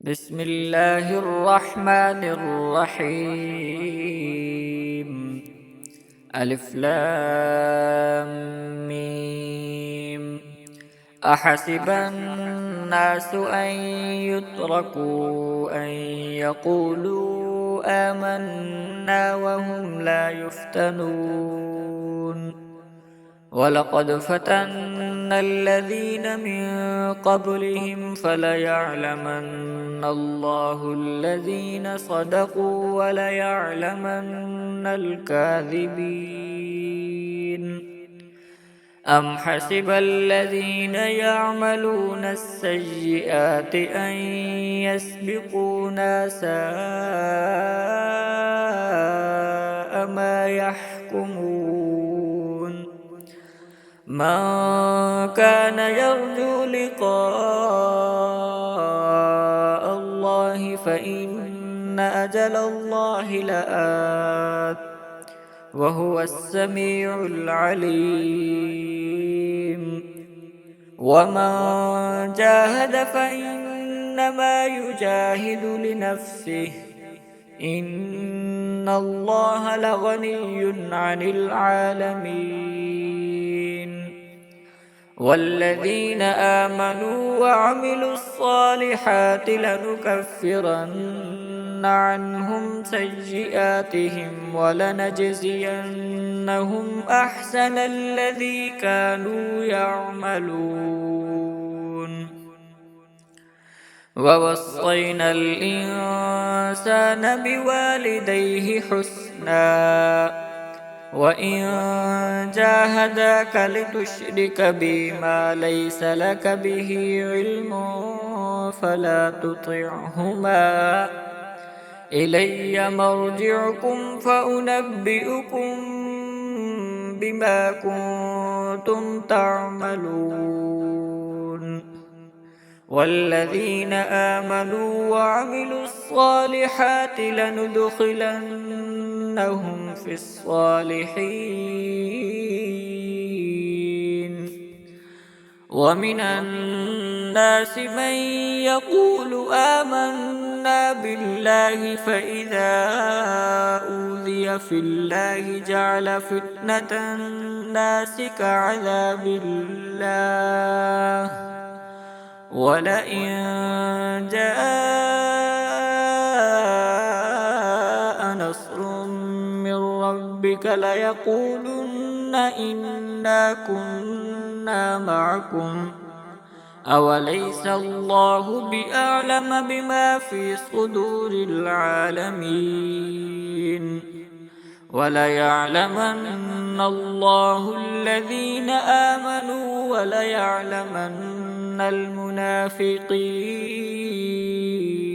بسم الله الرحمن الرحيم. ألف لام ميم. أحسب الناس أن يتركوا أن يقولوا آمنا وهم لا يفتنون. ولقد فتنا الذين من قبلهم فليعلمن الله الذين صدقوا وليعلمن الكاذبين. أم حسب الذين يعملون السيئات أن يسبقونا ساء ما يحكمون. من كان يرجو لقاء الله فإن أجل الله لآت وهو السميع العليم. ومن جاهد فإنما يجاهد لنفسه إن الله لغني عن العالمين. والذين آمنوا وعملوا الصالحات لنكفرن عنهم سيئاتهم ولنجزينهم أحسن الذي كانوا يعملون. ووصينا الإنسان بوالديه حسنا وإن جاهداك لتشرك بي ما ليس لك به علم فلا تطعهما إلي مرجعكم فأنبئكم بما كنتم تعملون. والذين آمنوا وعملوا الصالحات لندخلنهم في الصالحين. ومن الناس من يقول آمنا بالله فإذا أوذي في الله جعل فتنة الناس كعذاب الله ولئن جاء نصر من ربك ليقولن إنا كنا معكم أوليس الله بأعلم بما في صدور العالمين. وليعلمن الله الذين آمنوا وليعلمن المنافقين.